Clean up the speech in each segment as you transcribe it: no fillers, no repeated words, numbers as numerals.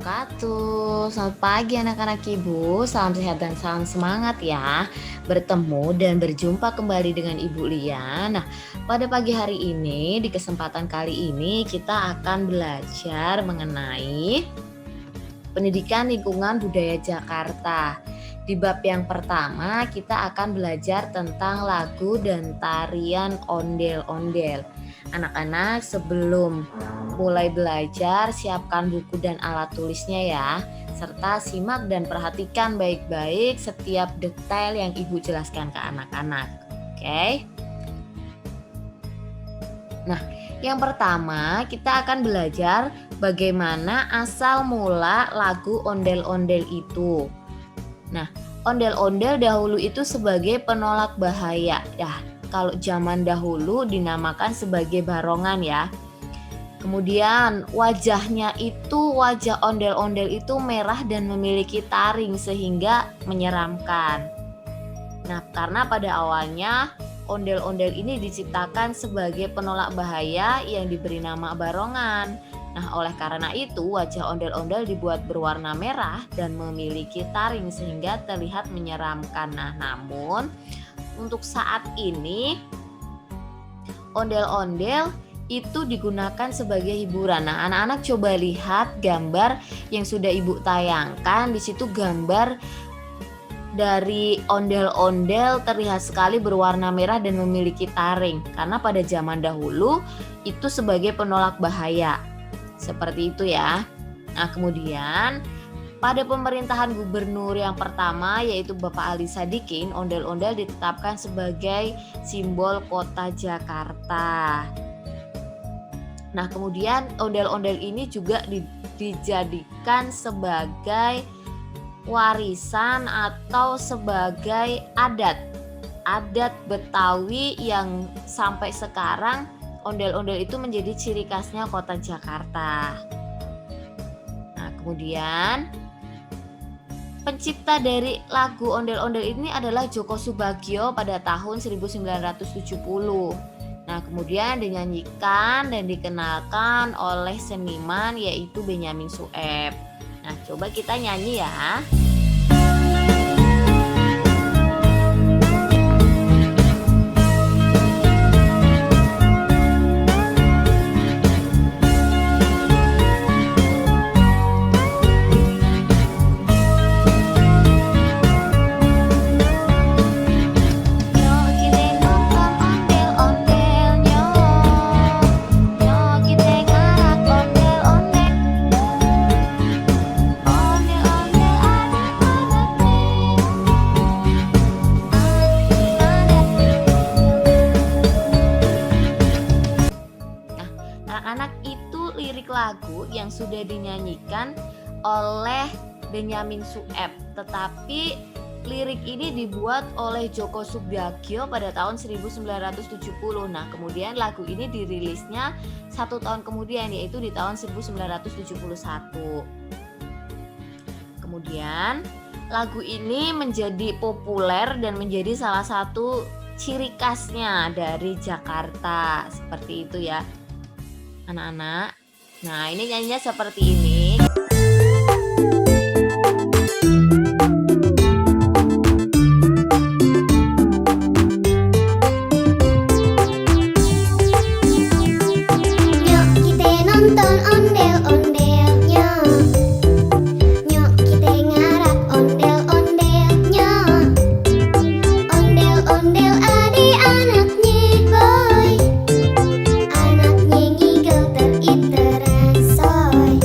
wabarakatuh. Selamat pagi anak-anak ibu, salam sehat dan salam semangat ya. Bertemu dan berjumpa kembali dengan Ibu Lia. Nah, pada pagi hari ini, di kesempatan kali ini kita akan belajar mengenai pendidikan lingkungan budaya Jakarta. Di bab yang pertama, kita akan belajar tentang lagu dan tarian ondel-ondel. Anak-anak, sebelum mulai belajar, siapkan buku dan alat tulisnya ya, serta simak dan perhatikan baik-baik setiap detail yang Ibu jelaskan ke anak-anak. Oke? Nah, yang pertama kita akan belajar bagaimana asal mula lagu ondel-ondel itu. Nah, ondel-ondel dahulu itu sebagai penolak bahaya. Ya, kalau zaman dahulu dinamakan sebagai barongan ya. Kemudian wajah ondel-ondel itu merah dan memiliki taring sehingga menyeramkan. Nah, karena pada awalnya ondel-ondel ini diciptakan sebagai penolak bahaya yang diberi nama barongan. Nah, oleh karena itu wajah ondel-ondel dibuat berwarna merah dan memiliki taring sehingga terlihat menyeramkan. Nah, namun untuk saat ini ondel-ondel itu digunakan sebagai hiburan. Nah, anak-anak coba lihat gambar yang sudah Ibu tayangkan. Di situ gambar dari ondel-ondel terlihat sekali berwarna merah dan memiliki taring. Karena pada zaman dahulu itu sebagai penolak bahaya. Seperti itu ya. Nah, kemudian pada pemerintahan gubernur yang pertama yaitu Bapak Ali Sadikin, ondel-ondel ditetapkan sebagai simbol kota Jakarta. Nah, kemudian ondel-ondel ini juga dijadikan sebagai warisan atau sebagai adat Betawi yang sampai sekarang ondel-ondel itu menjadi ciri khasnya kota Jakarta. Nah, kemudian pencipta dari lagu ondel-ondel ini adalah Djoko Soebagio pada tahun 1970. Nah, kemudian dinyanyikan dan dikenalkan oleh seniman yaitu Benyamin Sueb. Nah, coba kita nyanyi ya. Lagu yang sudah dinyanyikan oleh Benyamin Sueb, tetapi lirik ini dibuat oleh Djoko Soebagio pada tahun 1970. Nah, kemudian lagu ini dirilisnya 1 tahun kemudian yaitu di tahun 1971. Kemudian lagu ini menjadi populer dan menjadi salah satu ciri khasnya dari Jakarta. Seperti itu ya anak-anak. Nah, ini nyanyinya seperti ini. Nyok kita nonton ondel-ondelnya. Nyok kita ngarak ondel-ondelnya. Ondel-ondel adik anaknya boy. Anaknya ngigel terit-teran soy.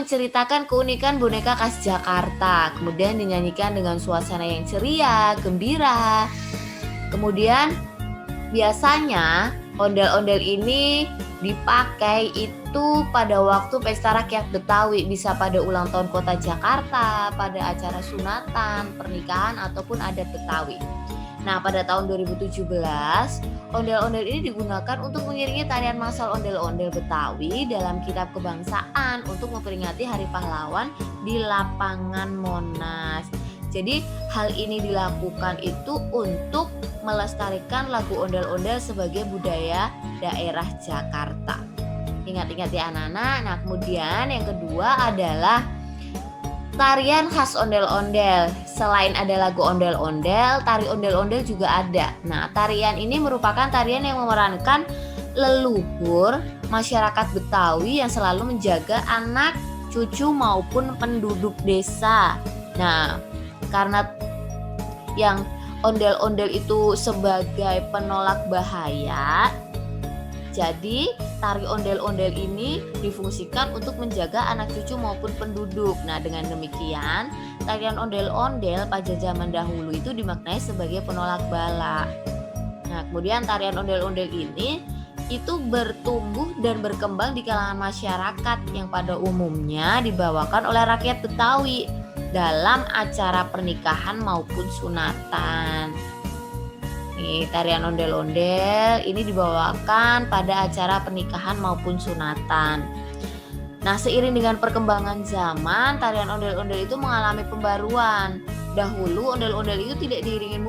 menceritakan keunikan boneka khas Jakarta. Kemudian dinyanyikan dengan suasana yang ceria, gembira. Kemudian biasanya ondel-ondel ini dipakai itu pada waktu pesta rakyat Betawi, bisa pada ulang tahun kota Jakarta, pada acara sunatan, pernikahan ataupun adat Betawi. Nah, pada tahun 2017, ondel-ondel ini digunakan untuk mengiringi tarian massal ondel-ondel Betawi dalam kitab kebangsaan untuk memperingati Hari Pahlawan di lapangan Monas. Jadi, hal ini dilakukan itu untuk melestarikan lagu ondel-ondel sebagai budaya daerah Jakarta. Ingat-ingat ya anak-anak. Nah, kemudian yang kedua adalah tarian khas ondel-ondel. Selain ada lagu ondel-ondel, tari ondel-ondel juga ada. Nah, tarian ini merupakan tarian yang memerankan leluhur masyarakat Betawi yang selalu menjaga anak, cucu maupun penduduk desa. Nah, karena yang ondel-ondel itu sebagai penolak bahaya, jadi tari ondel-ondel ini difungsikan untuk menjaga anak cucu maupun penduduk. Nah, dengan demikian tarian ondel-ondel pada zaman dahulu itu dimaknai sebagai penolak bala. Nah, kemudian tarian ondel-ondel ini itu bertumbuh dan berkembang di kalangan masyarakat yang pada umumnya dibawakan oleh rakyat Betawi dalam acara pernikahan maupun sunatan. Tarian ondel-ondel ini dibawakan pada acara pernikahan maupun sunatan. Nah, seiring dengan perkembangan zaman, tarian ondel-ondel itu mengalami pembaruan. Dahulu ondel-ondel itu tidak diiringi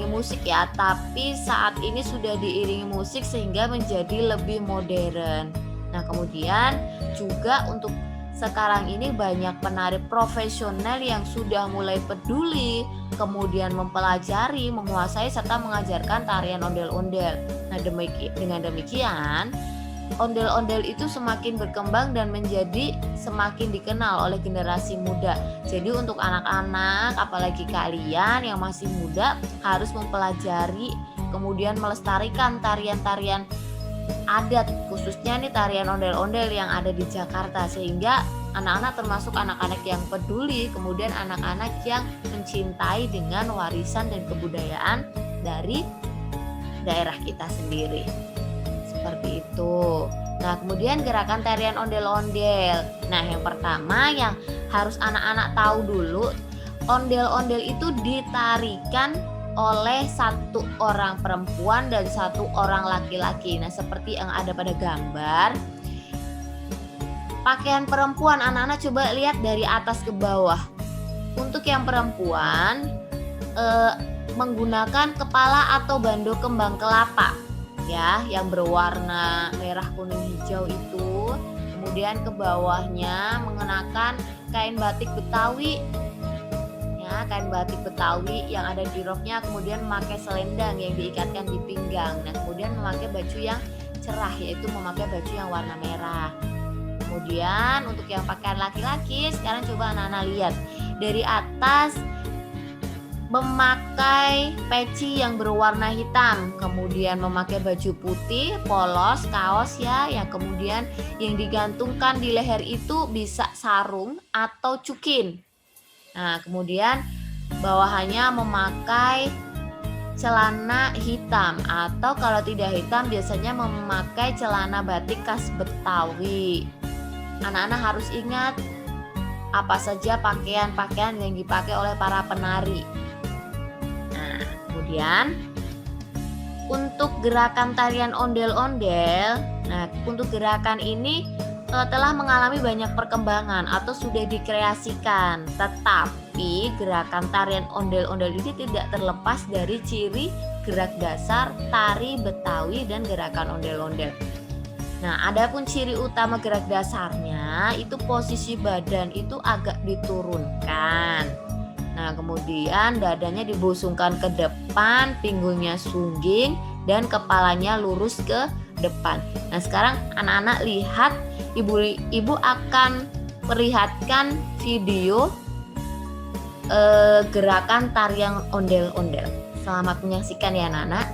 musik ya, tapi saat ini sudah diiringi musik sehingga menjadi lebih modern. Nah, kemudian juga untuk sekarang ini banyak penari profesional yang sudah mulai peduli, kemudian mempelajari, menguasai serta mengajarkan tarian ondel-ondel. Nah, dengan demikian, ondel-ondel itu semakin berkembang dan menjadi semakin dikenal oleh generasi muda. Jadi untuk anak-anak, apalagi kalian yang masih muda, harus mempelajari, kemudian melestarikan tarian-tarian adat, khususnya nih tarian ondel-ondel yang ada di Jakarta, sehingga anak-anak termasuk anak-anak yang peduli, kemudian anak-anak yang mencintai dengan warisan dan kebudayaan dari daerah kita sendiri. Seperti itu. Nah, kemudian gerakan tarian ondel-ondel. Nah, yang pertama yang harus anak-anak tahu dulu, ondel-ondel itu ditarikan oleh satu orang perempuan dan satu orang laki-laki. Nah, seperti yang ada pada gambar, pakaian perempuan, anak-anak coba lihat dari atas ke bawah. Untuk yang perempuan menggunakan kepala atau bando kembang kelapa ya, yang berwarna merah, kuning, hijau itu. Kemudian ke bawahnya mengenakan kain batik Betawi. Kain batik Betawi yang ada di roknya, kemudian memakai selendang yang diikatkan di pinggang. Nah, kemudian memakai baju yang cerah, yaitu memakai baju yang warna merah. Kemudian untuk yang pakaian laki-laki, sekarang coba anak-anak lihat dari atas memakai peci yang berwarna hitam, kemudian memakai baju putih, polos, kaos ya, yang kemudian yang digantungkan di leher itu bisa sarung atau cukin. Nah, kemudian bawahannya memakai celana hitam, atau kalau tidak hitam biasanya memakai celana batik khas Betawi. Anak-anak harus ingat apa saja pakaian-pakaian yang dipakai oleh para penari. Nah, kemudian untuk gerakan tarian ondel-ondel, nah untuk gerakan ini telah mengalami banyak perkembangan atau sudah dikreasikan, tetapi gerakan tarian ondel-ondel ini tidak terlepas dari ciri gerak dasar tari Betawi dan gerakan ondel-ondel. Nah, adapun ciri utama gerak dasarnya itu posisi badan itu agak diturunkan. Nah, kemudian dadanya dibusungkan ke depan, pinggulnya sungging, dan kepalanya lurus ke depan. Nah, sekarang anak-anak lihat, ibu akan perlihatkan video gerakan tarian ondel-ondel. Selamat menyaksikan ya anak-anak.